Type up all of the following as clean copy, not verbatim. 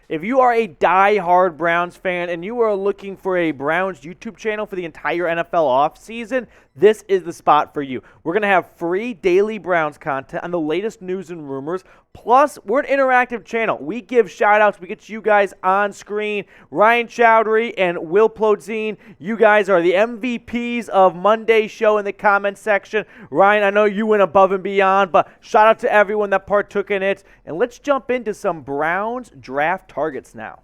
If you are a die-hard Browns fan and you are looking for a Browns YouTube channel for the entire NFL offseason, this is the spot for you. We're going to have free daily Browns content on the latest news and rumors. Plus, we're an interactive channel. We give shout-outs. We get you guys on screen. Ryan Chowdhury and Will Plodzine, you guys are the MVPs of Monday's show in the comments section. Ryan, I know you went above and beyond, but shout out to everyone that partook in it. And let's jump into some Browns draft targets now.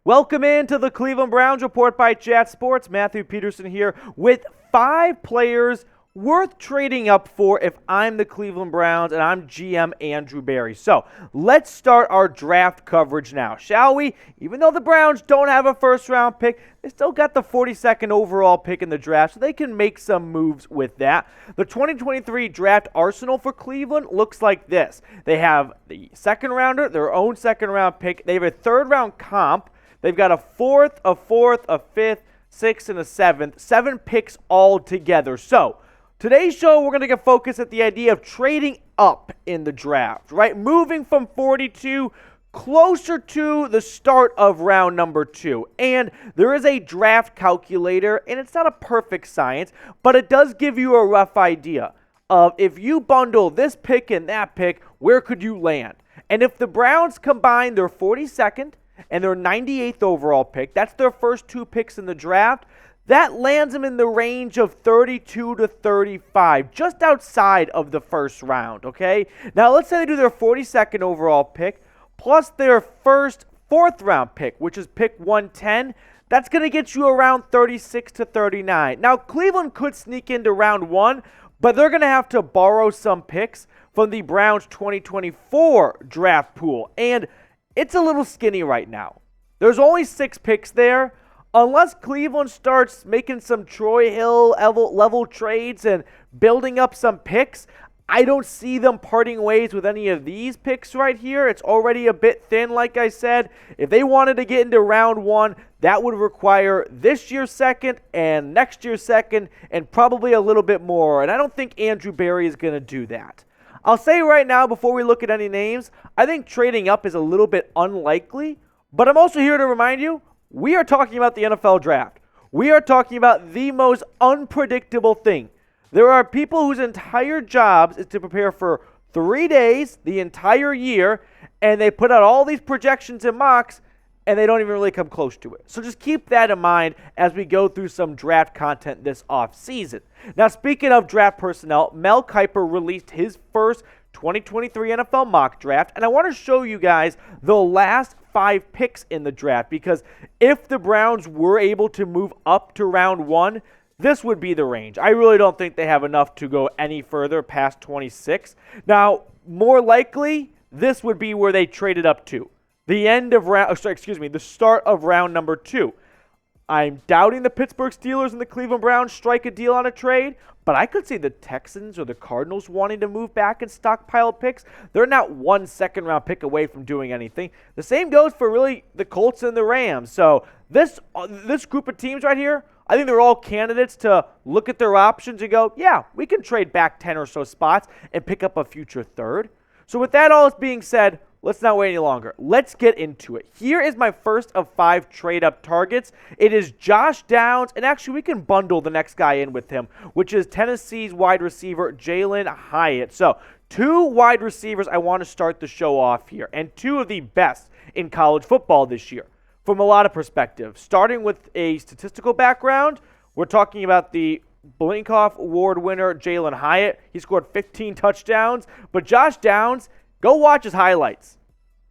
Welcome into the Cleveland Browns Report by Chat Sports. Matthew Peterson here with 5 players worth trading up for if I'm the Cleveland Browns and I'm GM Andrew Berry. So let's start our draft coverage now, shall we? Even though the Browns don't have a first-round pick, they still got the 42nd overall pick in the draft, so they can make some moves with that. The 2023 draft arsenal for Cleveland looks like this. They have the second rounder, their own second-round pick. They have a third-round comp. They've got a fourth, a fifth, sixth, and a seventh. 7 picks all together. So today's show, we're going to get focused at the idea of trading up in the draft, right? Moving from 42 closer to the start of round number 2. And there is a draft calculator, and it's not a perfect science, but it does give you a rough idea of if you bundle this pick and that pick, where could you land? And if the Browns combine their 42nd and their 98th overall pick, that's their first 2 picks in the draft, that lands them in the range of 32 to 35, just outside of the first round, okay? Now, let's say they do their 42nd overall pick, plus their first 4th round pick, which is pick 110. That's going to get you around 36 to 39. Now, Cleveland could sneak into round 1, but they're going to have to borrow some picks from the Browns 2024 draft pool, and it's a little skinny right now. There's only 6 picks there. Unless Cleveland starts making some Troy Hill level trades and building up some picks, I don't see them parting ways with any of these picks right here. It's already a bit thin, like I said. If they wanted to get into round 1, that would require this year's second and next year's second and probably a little bit more. And I don't think Andrew Berry is going to do that. I'll say right now, before we look at any names, I think trading up is a little bit unlikely, but I'm also here to remind you, we are talking about the NFL draft. We are talking about the most unpredictable thing. There are people whose entire jobs is to prepare for 3 days, the entire year, and they put out all these projections and mocks, and they don't even really come close to it. So just keep that in mind as we go through some draft content this offseason. Now, speaking of draft personnel, Mel Kiper released his first 2023 NFL mock draft, and I want to show you guys the last 5 picks in the draft, because if the Browns were able to move up to round 1, this would be the range. I really don't think they have enough to go any further past 26. Now, more likely, this would be where they traded up to. The start of round number 2. I'm doubting the Pittsburgh Steelers and the Cleveland Browns strike a deal on a trade, but I could see the Texans or the Cardinals wanting to move back and stockpile picks. They're not 1 second-round pick away from doing anything. The same goes for really the Colts and the Rams. So this group of teams right here, I think they're all candidates to look at their options and go, yeah, we can trade back 10 or so spots and pick up a future third. So with that all being said, let's not wait any longer. Let's get into it. Here is my first of 5 trade-up targets. It is Josh Downs, and actually we can bundle the next guy in with him, which is Tennessee's wide receiver Jalin Hyatt. So 2 wide receivers I want to start the show off here, and 2 of the best in college football this year from a lot of perspectives. Starting with a statistical background, we're talking about the Blinkoff Award winner Jalin Hyatt. He scored 15 touchdowns, but Josh Downs, go watch his highlights.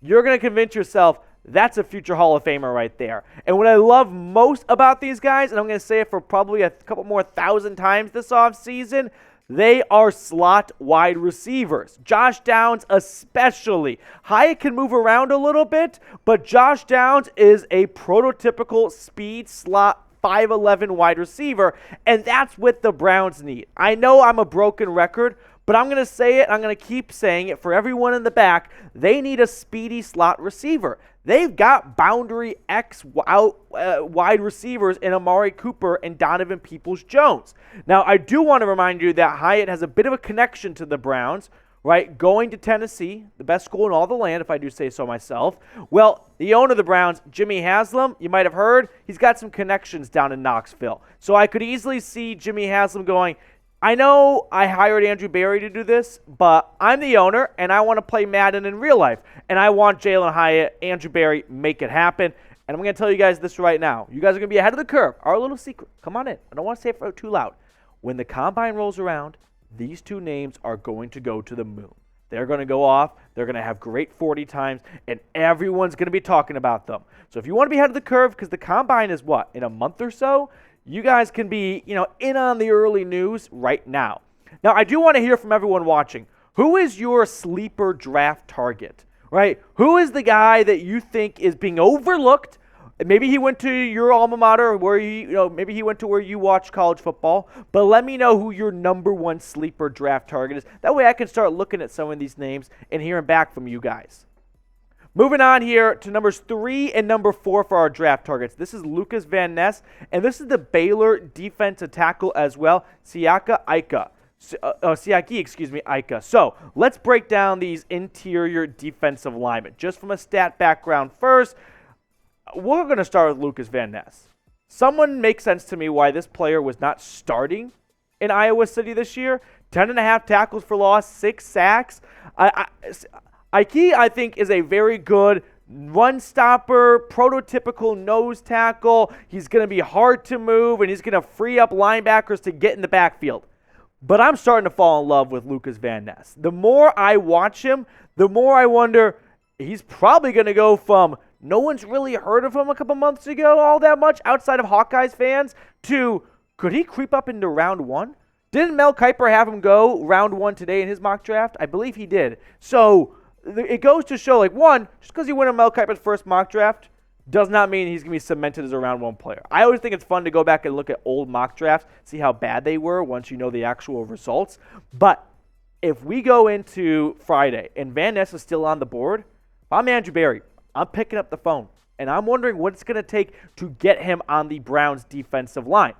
You're going to convince yourself that's a future Hall of Famer right there. And what I love most about these guys, and I'm going to say it for probably a couple more 1,000 times this offseason, they are slot wide receivers. Josh Downs especially. Hyatt can move around a little bit, but Josh Downs is a prototypical speed slot 5'11 wide receiver, and that's what the Browns need. I know I'm a broken record, But I'm going to say it, I'm going to keep saying it for everyone in the back. They need a speedy slot receiver. They've got boundary X wide receivers in Amari Cooper and Donovan Peoples-Jones. Now, I do want to remind you that Hyatt has a bit of a connection to the Browns, right? Going to Tennessee, the best school in all the land, if I do say so myself. Well, the owner of the Browns, Jimmy Haslam, you might have heard, he's got some connections down in Knoxville. So I could easily see Jimmy Haslam going, I know I hired Andrew Berry to do this, but I'm the owner, and I want to play Madden in real life. And I want Jalin Hyatt, Andrew Berry, make it happen. And I'm going to tell you guys this right now. You guys are going to be ahead of the curve. Our little secret. Come on in. I don't want to say it too loud. When the combine rolls around, these two names are going to go to the moon. They're going to go off. They're going to have great 40 times, and everyone's going to be talking about them. So if you want to be ahead of the curve, because the combine is what, in a month or so, you guys can be, in on the early news right now. Now, I do want to hear from everyone watching. Who is your sleeper draft target, right? Who is the guy that you think is being overlooked? Maybe he went to your alma mater, where maybe he went to where you watch college football. But let me know who your number one sleeper draft target is. That way I can start looking at some of these names and hearing back from you guys. Moving on here to numbers 3 and number 4 for our draft targets. This is Lukas Van Ness, and this is the Baylor defensive tackle as well, Siaki Ika. So let's break down these interior defensive linemen. Just from a stat background first, we're going to start with Lukas Van Ness. Someone makes sense to me why this player was not starting in Iowa City this year. 10.5 tackles for loss, 6 sacks. Ike, I think, is a very good run stopper, prototypical nose tackle. He's going to be hard to move, and he's going to free up linebackers to get in the backfield. But I'm starting to fall in love with Lukas Van Ness. The more I watch him, the more I wonder, he's probably going to go from no one's really heard of him a couple months ago all that much outside of Hawkeyes fans to could he creep up into round 1? Didn't Mel Kiper have him go round 1 today in his mock draft? I believe he did. So it goes to show, one, just because he went on Mel Kiper's first mock draft does not mean he's going to be cemented as a round 1 player. I always think it's fun to go back and look at old mock drafts, see how bad they were once you know the actual results. But if we go into Friday and Van Ness is still on the board, if I'm Andrew Berry, I'm picking up the phone, and I'm wondering what it's going to take to get him on the Browns defensive line.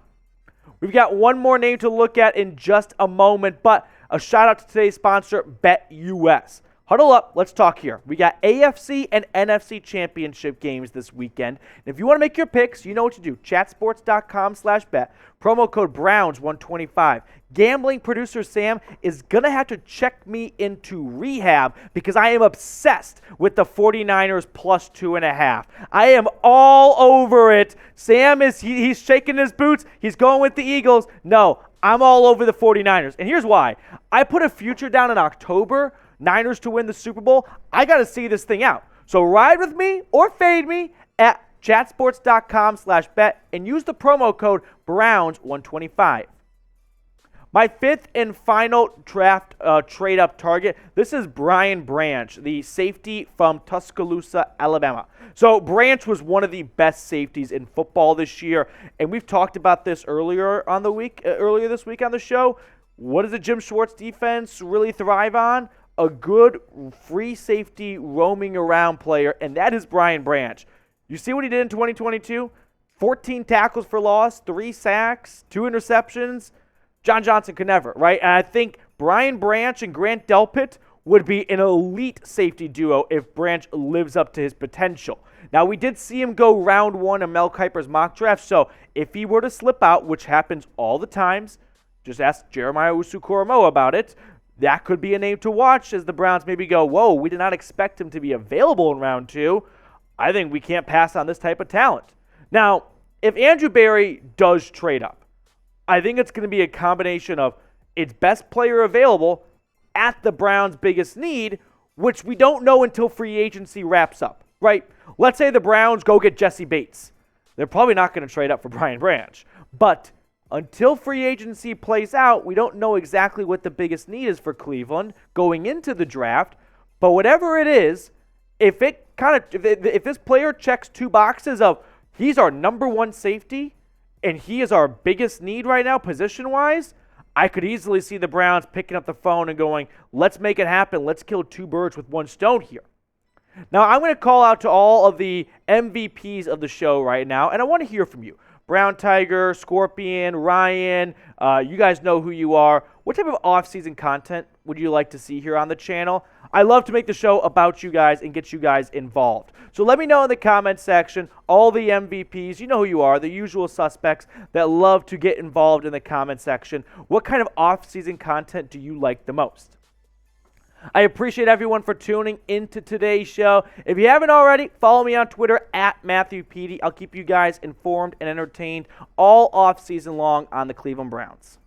We've got one more name to look at in just a moment, but a shout out to today's sponsor, BetUS. Huddle up, let's talk here. We got AFC and NFC championship games this weekend. And if you want to make your picks, you know what to do. Chatsports.com/bet. Promo code Browns125. Gambling producer Sam is going to have to check me into rehab because I am obsessed with the 49ers plus 2.5. I am all over it. Sam he's shaking his boots. He's going with the Eagles. No, I'm all over the 49ers. And here's why. I put a future down in October, Niners to win the Super Bowl. I got to see this thing out. So ride with me or fade me at chatsports.com/bet and use the promo code Browns125. My fifth and final draft trade-up target, this is Brian Branch, the safety from Tuscaloosa, Alabama. So Branch was one of the best safeties in football this year, and we've talked about this earlier this week on the show. What does the Jim Schwartz defense really thrive on? A good free safety roaming around player, and that is Brian Branch. You see what he did in 2022? 14 tackles for loss, 3 sacks, 2 interceptions. John Johnson could never, right? And I think Brian Branch and Grant Delpit would be an elite safety duo if Branch lives up to his potential. Now, we did see him go round 1 in Mel Kiper's mock draft, so if he were to slip out, which happens all the times, just ask Jeremiah Usu-Koromoa about it, that could be a name to watch as the Browns maybe go, whoa, we did not expect him to be available in round 2. I think we can't pass on this type of talent. Now, if Andrew Berry does trade up, I think it's going to be a combination of its best player available at the Browns' biggest need, which we don't know until free agency wraps up, right? Let's say the Browns go get Jesse Bates. They're probably not going to trade up for Brian Branch. But until free agency plays out, we don't know exactly what the biggest need is for Cleveland going into the draft. But whatever it is, if this player checks 2 boxes of he's our number 1 safety and he is our biggest need right now position-wise, I could easily see the Browns picking up the phone and going, let's make it happen. Let's kill two birds with one stone here. Now, I'm going to call out to all of the MVPs of the show right now, and I want to hear from you. Brown Tiger, Scorpion, Ryan, you guys know who you are. What type of off-season content would you like to see here on the channel? I love to make the show about you guys and get you guys involved. So let me know in the comment section, all the MVPs, you know who you are, the usual suspects that love to get involved in the comment section. What kind of off-season content do you like the most? I appreciate everyone for tuning into today's show. If you haven't already, follow me on Twitter at MatthewPeedy. I'll keep you guys informed and entertained all off-season long on the Cleveland Browns.